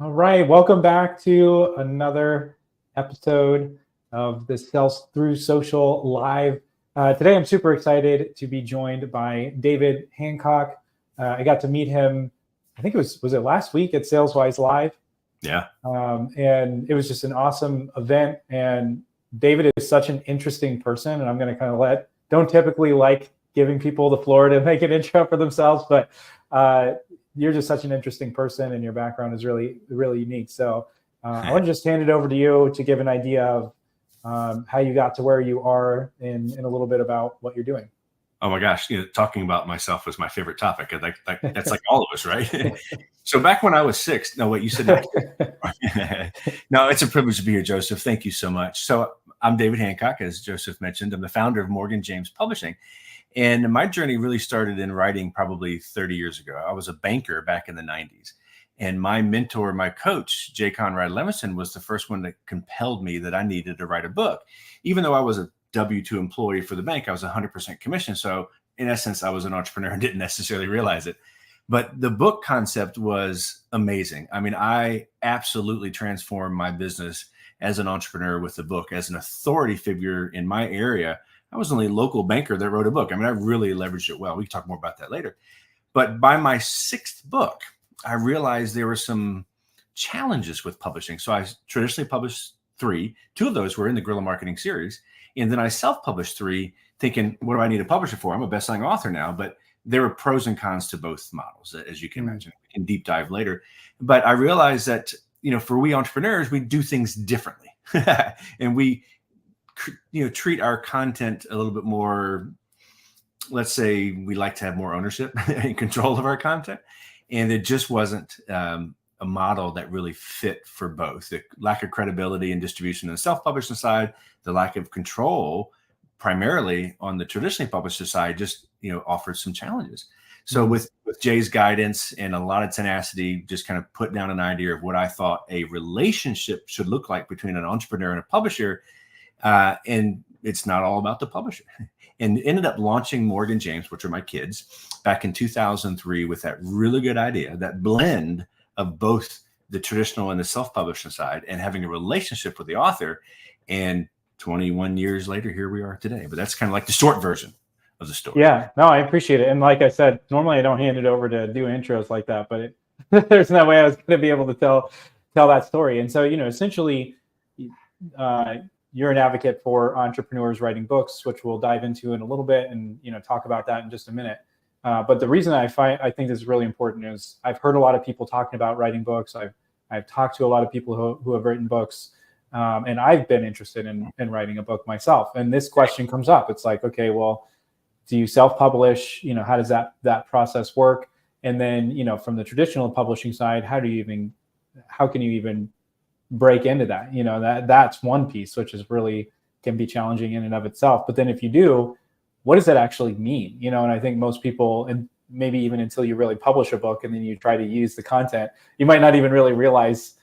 All right, welcome back to another episode of the Sales Through Social Live. Today, I'm super excited to be joined by David Hancock. I got to meet him, I think was it last week at SalesWise Live? Yeah. And it was just an awesome event. And David is such an interesting person, and I'm going to kind of don't typically like giving people the floor to make an intro for themselves, but you're just such an interesting person, and your background is really, really unique. So I want to just hand it over to you to give an idea of how you got to where you are and a little bit about what you're doing. Oh my gosh, talking about myself was my favorite topic. That's like all of us, right? So back when I was 6, no, what you said. No, it's a privilege to be here, Joseph. Thank you so much. So I'm David Hancock, as Joseph mentioned. I'm the founder of Morgan James Publishing. And my journey really started in writing probably 30 years ago. I was a banker back in the 90s. And my mentor, my coach, J. Conrad Levinson, was the first one that compelled me that I needed to write a book. Even though I was a W-2 employee for the bank, I was 100% commission. So in essence, I was an entrepreneur and didn't necessarily realize it. But the book concept was amazing. I mean, I absolutely transformed my business as an entrepreneur with the book. As an authority figure in my area, I was the only local banker that wrote a book. I mean, I really leveraged it well. We can talk more about that later. But by my 6th book, I realized there were some challenges with publishing. So I traditionally published 3. 2 of those were in the Guerrilla Marketing series. And then I self-published 3, thinking, what do I need a publisher for? I'm a best-selling author now. But there were pros and cons to both models, as you can imagine. We can deep dive later. But I realized that, for we entrepreneurs, we do things differently. And we treat our content a little bit more, let's say we like to have more ownership and control of our content. And it just wasn't a model that really fit for both. The lack of credibility and distribution on the self-publishing side, the lack of control primarily on the traditionally published side just, offered some challenges. So with Jay's guidance and a lot of tenacity, just kind of put down an idea of what I thought a relationship should look like between an entrepreneur and a publisher. And it's not all about the publisher. And ended up launching Morgan James, which are my kids, back in 2003 with that really good idea, that blend of both the traditional and the self-publishing side, and having a relationship with the author. And 21 years later, here we are today. But that's kind of like the short version of the story. Yeah, no, I appreciate it. And like I said, normally I don't hand it over to do intros like that, but there's no way I was going to be able to tell that story. And so, essentially, you're an advocate for entrepreneurs writing books, which we'll dive into in a little bit and, talk about that in just a minute. But the reason I think this is really important is I've heard a lot of people talking about writing books. I've talked to a lot of people who have written books, and I've been interested in writing a book myself. And this question comes up. It's like, okay, well, do you self-publish? How does that process work? And then, from the traditional publishing side, how can you even break into that? That's one piece, which is really can be challenging in and of itself. But then if you do, what does that actually mean? And I think most people, and maybe even until you really publish a book and then you try to use the content, you might not even really realize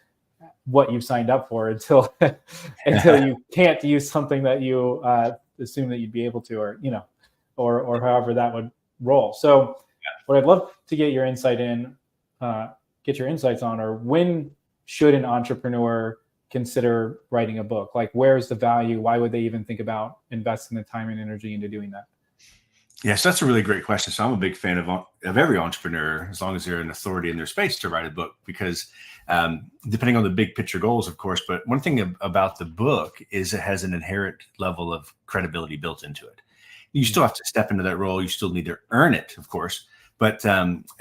what you've signed up for until you can't use something that you assume that you'd be able to, or however that would roll. So what I'd love to get your insights on are, when should an entrepreneur consider writing a book? Like, where's the value? Why would they even think about investing the time and energy into doing that? Yes, that's a really great question. So I'm a big fan of every entrepreneur, as long as they're an authority in their space, to write a book, because depending on the big picture goals, of course, but one thing about the book is it has an inherent level of credibility built into it. You still have to step into that role. You still need to earn it, of course. But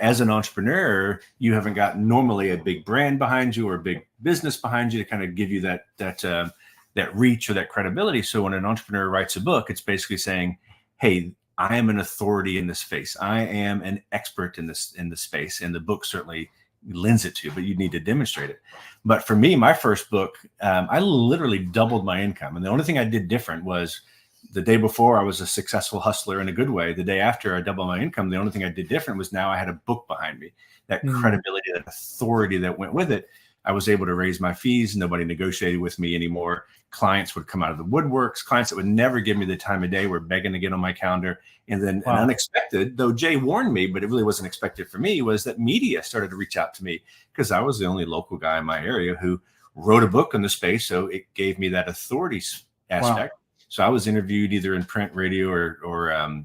as an entrepreneur, you haven't got normally a big brand behind you or a big business behind you to kind of give you that reach or that credibility. So when an entrepreneur writes a book, it's basically saying, hey, I am an authority in this space. I am an expert in this space. And the book certainly lends it to, but you need to demonstrate it. But for me, my first book, I literally doubled my income. And the only thing I did different was, the day before I was a successful hustler in a good way. The day after I doubled my income, the only thing I did different was now I had a book behind me, that credibility, that authority that went with it. I was able to raise my fees. Nobody negotiated with me anymore. Clients would come out of the woodworks. Clients that would never give me the time of day were begging to get on my calendar. And then an unexpected, though Jay warned me, but it really wasn't expected for me, was that media started to reach out to me because I was the only local guy in my area who wrote a book on the space. So it gave me that authority aspect. Wow. So I was interviewed either in print, radio, or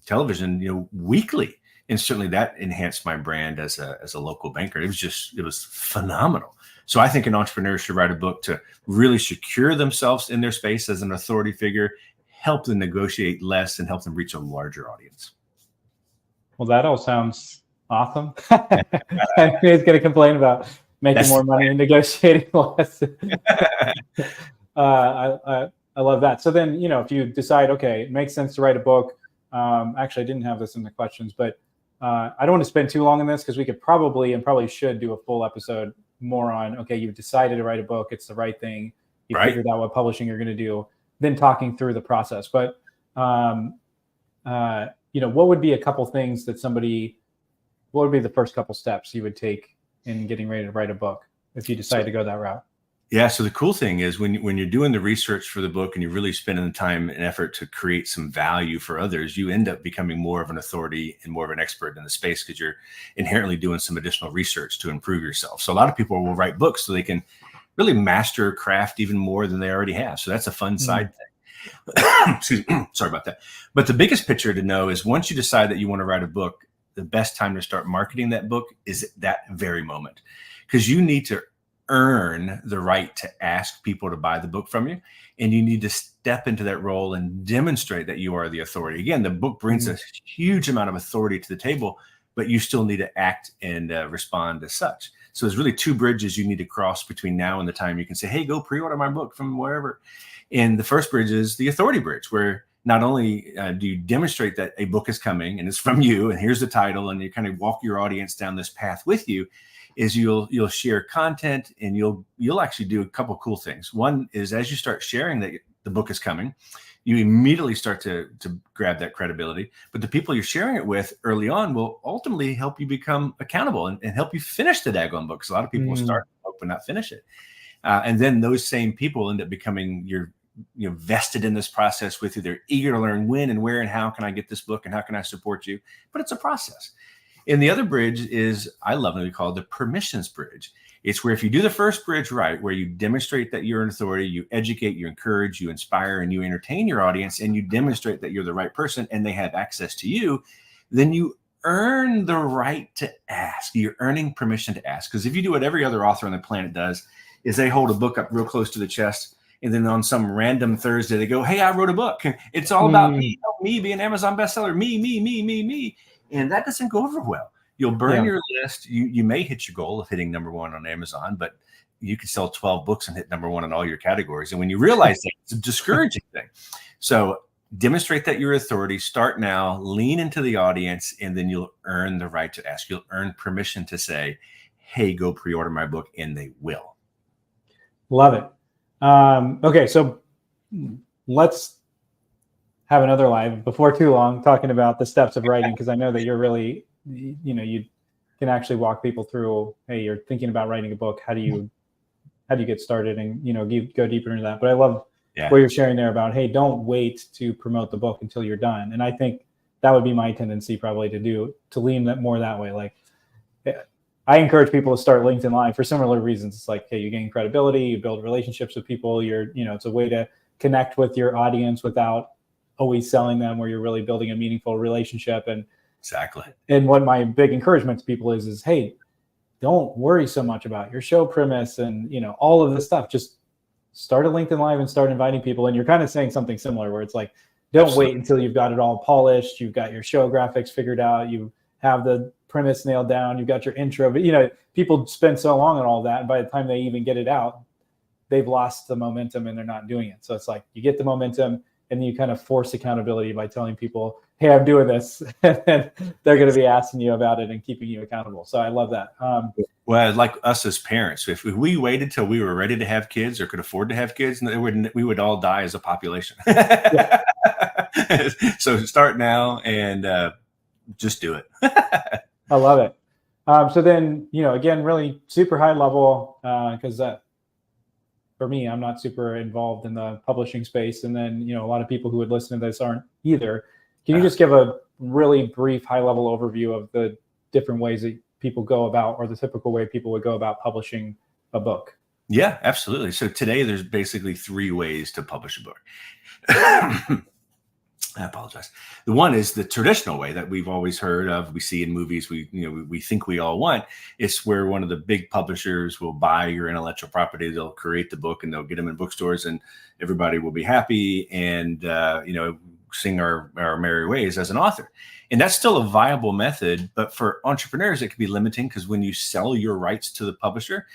television, weekly. And certainly that enhanced my brand as a local banker. It was phenomenal. So I think an entrepreneur should write a book to really secure themselves in their space as an authority figure, help them negotiate less, and help them reach a larger audience. Well, that all sounds awesome. He's going to complain about making more money and negotiating less. I love that. So then, if you decide, okay, it makes sense to write a book. Actually, I didn't have this in the questions, but I don't want to spend too long on this because we could probably should do a full episode more on, okay, you've decided to write a book. It's the right thing. You figured out what publishing you're going to do, then talking through the process. But, what would be a couple things that what would be the first couple steps you would take in getting ready to write a book if you decide to go that route? Yeah. So the cool thing is when you're doing the research for the book and you're really spending the time and effort to create some value for others, you end up becoming more of an authority and more of an expert in the space because you're inherently doing some additional research to improve yourself. So a lot of people will write books so they can really master a craft even more than they already have. So that's a fun side thing. Excuse me. Sorry about that. But the biggest picture to know is once you decide that you want to write a book, the best time to start marketing that book is that very moment, because you need to earn the right to ask people to buy the book from you. And you need to step into that role and demonstrate that you are the authority. Again, the book brings a huge amount of authority to the table, but you still need to act and respond as such. So there's really two bridges you need to cross between now and the time you can say, hey, go pre-order my book from wherever. And the first bridge is the authority bridge, where not only do you demonstrate that a book is coming and it's from you, and here's the title, and you kind of walk your audience down this path with you, is you'll share content, and you'll actually do a couple of cool things. One is as you start sharing that the book is coming, you immediately start to grab that credibility. But the people you're sharing it with early on will ultimately help you become accountable and help you finish the daggone book. Because a lot of people will start a book but not finish it. And then those same people end up becoming vested in this process with you. They're eager to learn when and where and how can I get this book and how can I support you? But it's a process. And the other bridge is, I lovingly call it the permissions bridge. It's where if you do the first bridge right, where you demonstrate that you're an authority, you educate, you encourage, you inspire, and you entertain your audience, and you demonstrate that you're the right person and they have access to you, then you earn the right to ask. You're earning permission to ask. Because if you do what every other author on the planet does, is they hold a book up real close to the chest, and then on some random Thursday, they go, hey, I wrote a book. It's all about me being an Amazon bestseller, me. And that doesn't go over well. You'll burn your list. You may hit your goal of hitting #1 on Amazon, but you could sell 12 books and hit #1 in all your categories. And when you realize that, it's a discouraging thing. So demonstrate that you're authority. Start now, lean into the audience, and then you'll earn the right to ask. You'll earn permission to say, hey, go pre-order my book, and they will. Love it. Okay, so let's have another live before too long talking about the steps of writing, because I know that you're really, you can actually walk people through, hey, you're thinking about writing a book. How do you get started and, go deeper into that. But I love what you're sharing there about, hey, don't wait to promote the book until you're done. And I think that would be my tendency probably to lean more that way. Like, I encourage people to start LinkedIn Live for similar reasons. It's like, hey, you gain credibility, you build relationships with people. It's a way to connect with your audience without always selling them, where you're really building a meaningful relationship. And exactly. And what my big encouragement to people is, hey, don't worry so much about your show premise and, all of this stuff. Just start a LinkedIn Live and start inviting people. And you're kind of saying something similar, where it's like, don't wait until you've got it all polished. You've got your show graphics figured out. You have the premise nailed down. You've got your intro. But, people spend so long on all that. And by the time they even get it out, they've lost the momentum and they're not doing it. So it's like you get the momentum, and then you kind of force accountability by telling people, hey, I'm doing this. And they're going to be asking you about it and keeping you accountable. So I love that. Well, like us as parents, if we waited till we were ready to have kids or could afford to have kids, we would all die as a population. So start now and just do it. I love it. So then, again, really super high level, because that for me, I'm not super involved in the publishing space. And then, a lot of people who would listen to this aren't either. Can you just give a really brief high level overview of the different ways that people go about, or the typical way people would go about publishing a book? Yeah, absolutely. So today there's basically 3 ways to publish a book. I apologize. The one is the traditional way that we've always heard of. We see in movies. We think we all want. It's where one of the big publishers will buy your intellectual property. They'll create the book and they'll get them in bookstores, and everybody will be happy and sing our merry ways as an author. And that's still a viable method, but for entrepreneurs, it can be limiting, because when you sell your rights to the publisher,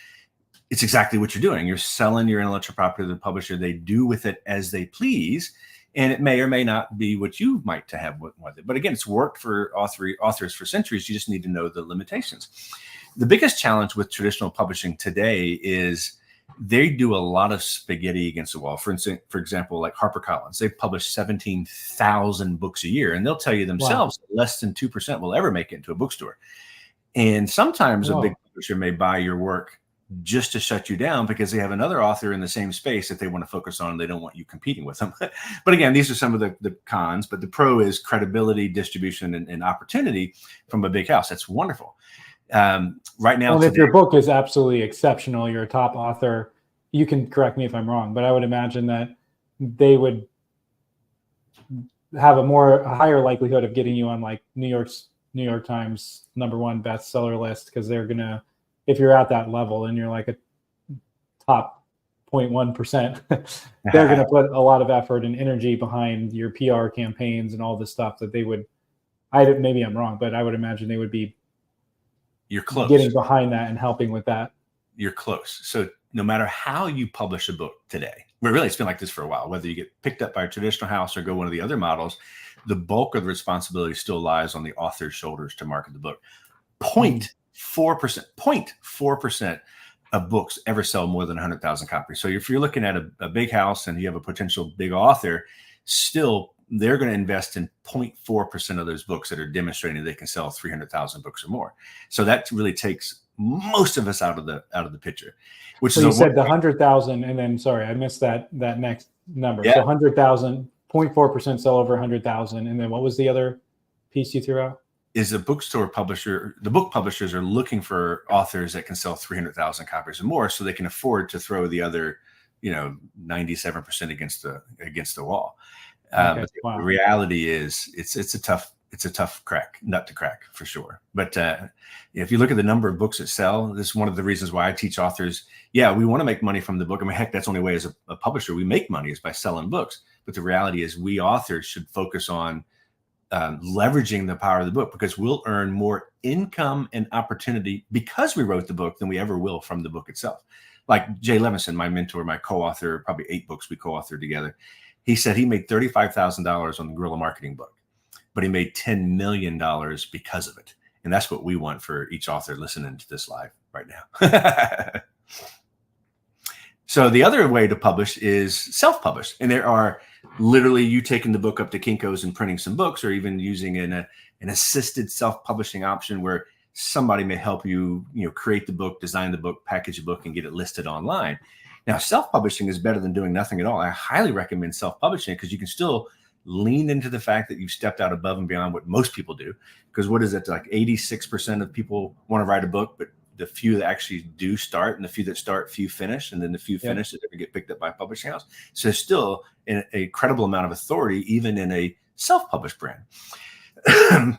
it's exactly what you're doing. You're selling your intellectual property to the publisher. They do with it as they please. And it may or may not be what you might to have with it. But again, it's worked for authors for centuries. You just need to know the limitations. The biggest challenge with traditional publishing today is they do a lot of spaghetti against the wall. For instance, for example, like HarperCollins, they publish 17,000 books a year, and they'll tell you themselves less than 2% will ever make it into a bookstore. And sometimes a big publisher may buy your work just to shut you down because they have another author in the same space that they want to focus on. And they don't want you competing with them. But again, these are some of the cons, but the pro is credibility, distribution, and opportunity from a big house. That's wonderful. Right now, if your book is absolutely exceptional, you're a top author, you can correct me if I'm wrong, but I would imagine that they would have a higher likelihood of getting you on like New York Times #1 bestseller list, because they're going to, if you're at that level and you're like a top 0.1%, they're going to put a lot of effort and energy behind your PR campaigns and all this stuff that they would, maybe I'm wrong, but I would imagine they would be You're close. Getting behind that and helping with that. You're close. So no matter how you publish a book today, but really it's been like this for a while, whether you get picked up by a traditional house or go one of the other models, the bulk of the responsibility still lies on the author's shoulders to market the book. 0.4% of books ever sell more than 100,000 copies. So if you're looking at a big house and you have a potential big author, still they're going to invest in 0.4% of those books that are demonstrating they can sell 300,000 books or more. So that really takes most of us out of the picture. Which so you said the 100,000, and then sorry, I missed that next number. Yeah. So 100,000, 0.4% sell over 100,000, and then what was the other piece you threw out? Is the book publishers are looking for authors that can sell 300,000 copies or more, so they can afford to throw the other, 97% against the wall. But the reality is it's a tough nut to crack for sure. But if you look at the number of books that sell, this is one of the reasons why I teach authors. Yeah, we want to make money from the book. I mean, heck, that's the only way as a publisher we make money is by selling books. But the reality is we authors should focus on leveraging the power of the book, because we'll earn more income and opportunity because we wrote the book than we ever will from the book itself. Like Jay Levinson, my mentor, my co-author, probably 8 books we co-authored together. He said he made $35,000 on the guerrilla marketing book, but he made $10 million because of it. And that's what we want for each author listening to this live right now. So the other way to publish is self-publish. And there are literally you taking the book up to Kinko's and printing some books, or even using an assisted self-publishing option where somebody may help you, create the book, design the book, package the book, and get it listed online. Now, self-publishing is better than doing nothing at all. I highly recommend self-publishing because you can still lean into the fact that you've stepped out above and beyond what most people do. Because what is it? Like 86% of people want to write a book, but the few that actually do start, and the few that start, few finish, and then the few finish that never get picked up by a publishing house. So there's still a credible amount of authority, even in a self-published brand.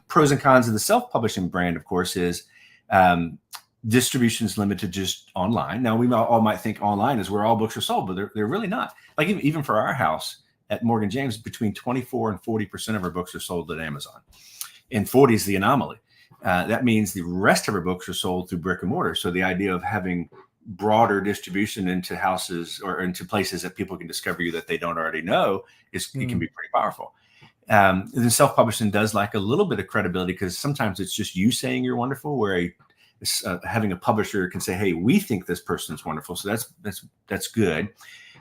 Pros and cons of the self-publishing brand, of course, is distribution is limited just online. Now, we all might think online is where all books are sold, but they're really not. Like even for our house at Morgan James, between 24 and 40% of our books are sold at Amazon, and 40 is the anomaly. That means the rest of our books are sold through brick and mortar. So the idea of having broader distribution into houses or into places that people can discover you that they don't already know it can be pretty powerful. The self-publishing does lack a little bit of credibility because sometimes it's just you saying you're wonderful, where having a publisher can say, "Hey, we think this person's wonderful," so that's good.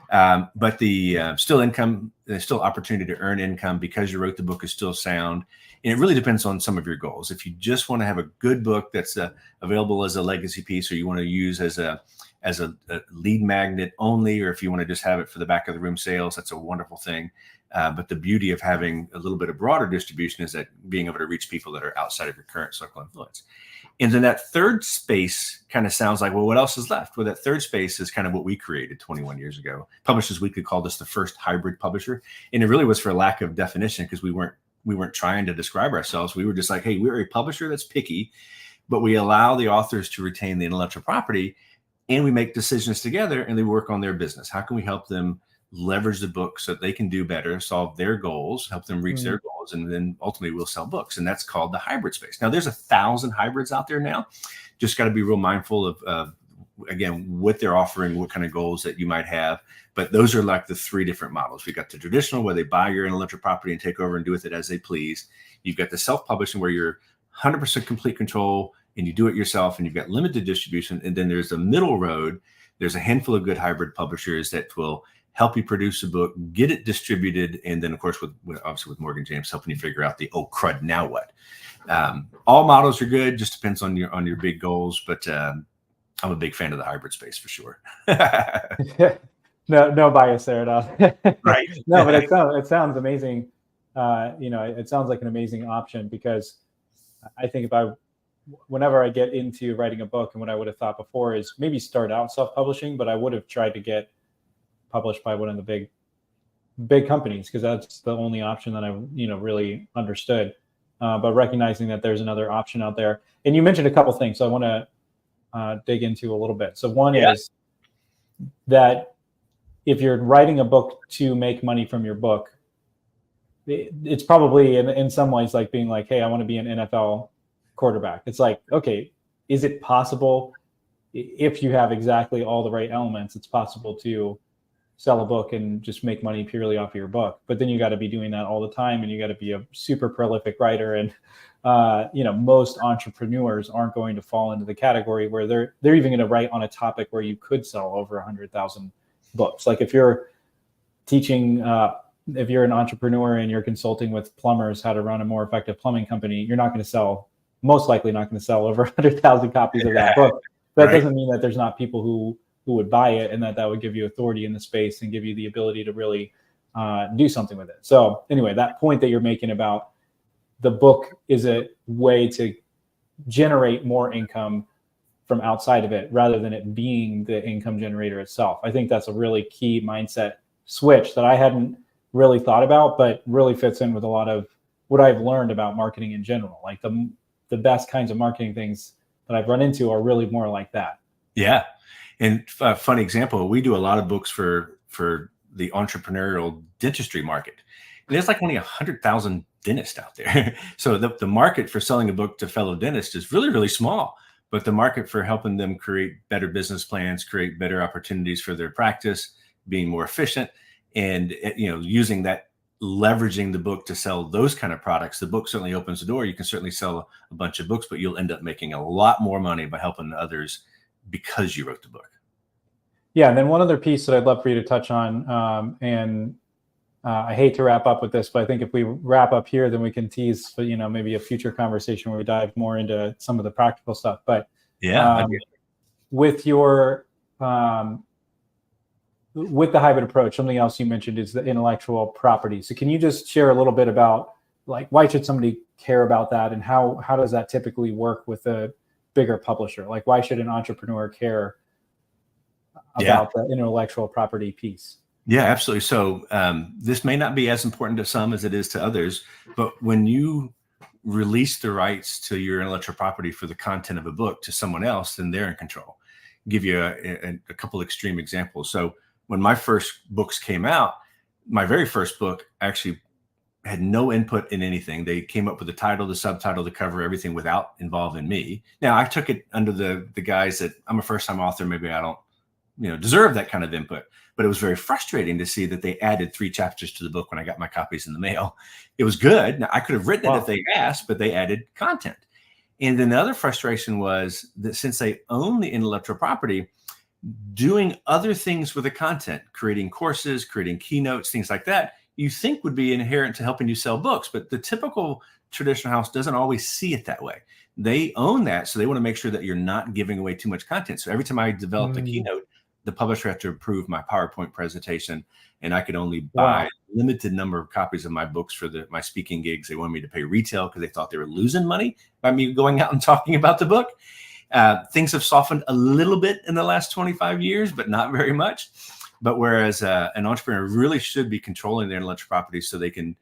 But the still income, there's still opportunity to earn income because you wrote the book is still sound. And it really depends on some of your goals. If you just want to have a good book that's available as a legacy piece, or you want to use as a lead magnet only, or if you want to just have it for the back of the room sales, that's a wonderful thing. But the beauty of having a little bit of broader distribution is that being able to reach people that are outside of your current circle of influence. And then that third space kind of sounds like, well, what else is left? Well, that third space is kind of what we created 21 years ago. Publishers Weekly called us the first hybrid publisher. And it really was for lack of definition, because we weren't trying to describe ourselves. We were just like, hey, we're a publisher that's picky, but we allow the authors to retain the intellectual property, and we make decisions together, and they work on their business. How can we help them leverage the book so that they can do better, solve their goals, help them reach their goals, and then ultimately we'll sell books. And that's called the hybrid space. Now, there's 1,000 hybrids out there now. Just got to be real mindful of again, what they're offering, what kind of goals that you might have. But those are like the three different models. We've got the traditional, where they buy your intellectual property and take over and do with it as they please. You've got the self-publishing, where you're 100% complete control and you do it yourself, and you've got limited distribution. And then there's a middle road. There's a handful of good hybrid publishers that will help you produce a book, get it distributed, and then, of course, obviously with Morgan James helping you figure out the crud, now what? All models are good. Just depends on your big goals. But I'm a big fan of the hybrid space for sure. No bias there at all. Right. No, but it sounds amazing. It sounds like an amazing option, because I think whenever I get into writing a book, and what I would have thought before is maybe start out self-publishing, but I would have tried to get published by one of the big companies, because that's the only option that I really understood. But recognizing that there's another option out there, and you mentioned a couple things, so I want to dig into a little bit. So one is that if you're writing a book to make money from your book, it's probably in some ways like being like, hey, I want to be an NFL quarterback. It's like, okay, is it possible, if you have exactly all the right elements, it's possible to sell a book and just make money purely off of your book? But then you got to be doing that all the time, and you got to be a super prolific writer. And most entrepreneurs aren't going to fall into the category where they're even going to write on a topic where you could sell over 100,000 books. Like if you're teaching, if you're an entrepreneur and you're consulting with plumbers how to run a more effective plumbing company, you're most likely not going to sell over 100,000 copies of that book. That doesn't mean that there's not people who would buy it, and that would give you authority in the space and give you the ability to really do something with it. So anyway, that point that you're making about the book is a way to generate more income from outside of it, rather than it being the income generator itself. I think that's a really key mindset switch that I hadn't really thought about, but really fits in with a lot of what I've learned about marketing in general. Like the best kinds of marketing things that I've run into are really more like that. Yeah. And a funny example, we do a lot of books for the entrepreneurial dentistry market. And there's like only 100,000 dentists out there. So the market for selling a book to fellow dentists is really, really small. But the market for helping them create better business plans, create better opportunities for their practice, being more efficient, and using that, leveraging the book to sell those kind of products, the book certainly opens the door. You can certainly sell a bunch of books, but you'll end up making a lot more money by helping others because you wrote the book. Yeah, and then one other piece that I'd love for you to touch on, I hate to wrap up with this, but I think if we wrap up here, then we can tease, maybe a future conversation where we dive more into some of the practical stuff. But with your with the hybrid approach, something else you mentioned is the intellectual property. So can you just share a little bit about, like, why should somebody care about that, and how does that typically work with a bigger publisher? Like, why should an entrepreneur care about the intellectual property piece? Yeah, absolutely. So this may not be as important to some as it is to others, but when you release the rights to your intellectual property for the content of a book to someone else, then they're in control. I'll give you a couple extreme examples. So when my first books came out, my very first book actually had no input in anything. They came up with the title, the subtitle, the cover, everything without involving me. Now, I took it under the guise that I'm a first-time author. Maybe I don't deserve that kind of input. But it was very frustrating to see that they added 3 chapters to the book when I got my copies in the mail. It was good. Now, I could have written it if they asked, but they added content. And then the other frustration was that since they own the intellectual property, doing other things with the content, creating courses, creating keynotes, things like that, you think would be inherent to helping you sell books. But the typical traditional house doesn't always see it that way. They own that. So they want to make sure that you're not giving away too much content. So every time I developed a keynote, the publisher had to approve my PowerPoint presentation, and I could only buy a limited number of copies of my books for my speaking gigs. They wanted me to pay retail because they thought they were losing money by me going out and talking about the book. Things have softened a little bit in the last 25 years, but not very much. But whereas an entrepreneur really should be controlling their intellectual property so they can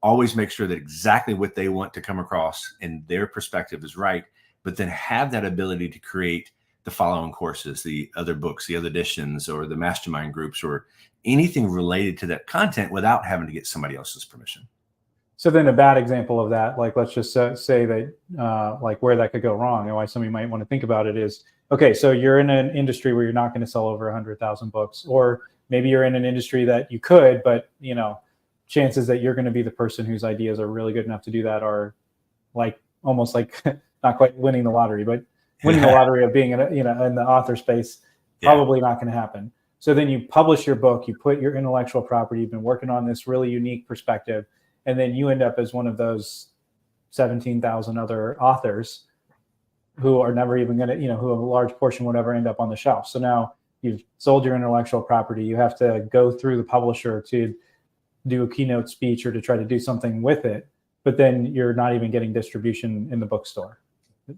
always make sure that exactly what they want to come across in their perspective is right, but then have that ability to create the following courses, the other books, the other editions, or the mastermind groups, or anything related to that content without having to get somebody else's permission. So then a bad example of that, like let's just say that like where that could go wrong and why somebody might want to think about it is, okay, so you're in an industry where you're not going to sell over 100,000 books, or maybe you're in an industry that you could, but you know, chances that you're going to be the person whose ideas are really good enough to do that are like almost like not quite winning the lottery, but winning the lottery of being in the author space, probably not going to happen. So then you publish your book, you put your intellectual property, you've been working on this really unique perspective, and then you end up as one of those 17,000 other authors who are never even going to, who a large portion would ever end up on the shelf. So now you've sold your intellectual property. You have to go through the publisher to do a keynote speech or to try to do something with it, but then you're not even getting distribution in the bookstore.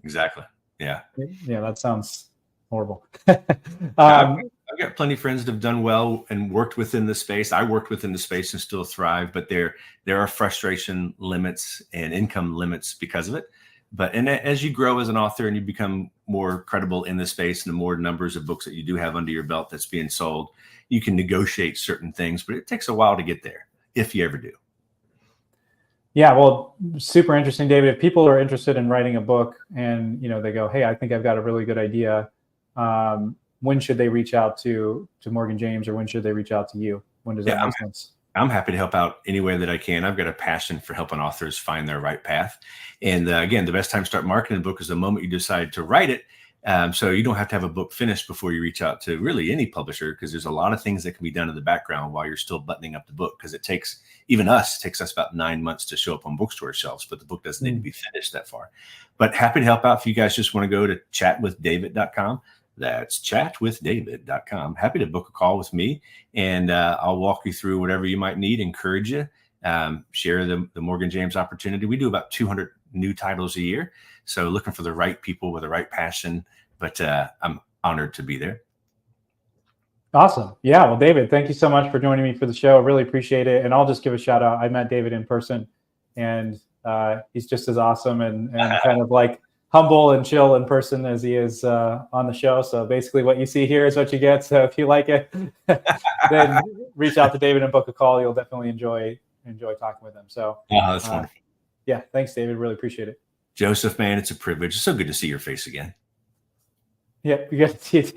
Exactly. Yeah. Yeah, that sounds horrible. I've got plenty of friends that have done well and worked within the space. I worked within the space and still thrive, but there are frustration limits and income limits because of it. And as you grow as an author and you become more credible in the space, and the more numbers of books that you do have under your belt that's being sold, you can negotiate certain things, but it takes a while to get there if you ever do. Yeah, well, super interesting, David. If people are interested in writing a book and they go, hey, I think I've got a really good idea, when should they reach out to Morgan James, or when should they reach out to you? When does that make sense? I'm happy to help out any way that I can. I've got a passion for helping authors find their right path. And again, the best time to start marketing a book is the moment you decide to write it. So you don't have to have a book finished before you reach out to really any publisher, because there's a lot of things that can be done in the background while you're still buttoning up the book, because it takes us about 9 months to show up on bookstore shelves, but the book doesn't need to be finished that far. But happy to help out if you guys just want to go to chatwithdavid.com. That's chatwithdavid.com. Happy to book a call with me, and I'll walk you through whatever you might need, encourage you, share the Morgan James opportunity. We do about 200 new titles a year. So looking for the right people with the right passion, but I'm honored to be there. Awesome. Yeah. Well, David, thank you so much for joining me for the show. I really appreciate it. And I'll just give a shout out. I met David in person, and he's just as awesome and kind of like humble and chill in person as he is on the show. So basically what you see here is what you get. So if you like it, then reach out to David and book a call. You'll definitely enjoy talking with him. So that's wonderful. Yeah. Thanks, David. Really appreciate it. Joseph, man, it's a privilege. It's so good to see your face again. Yeah. You get to see it too.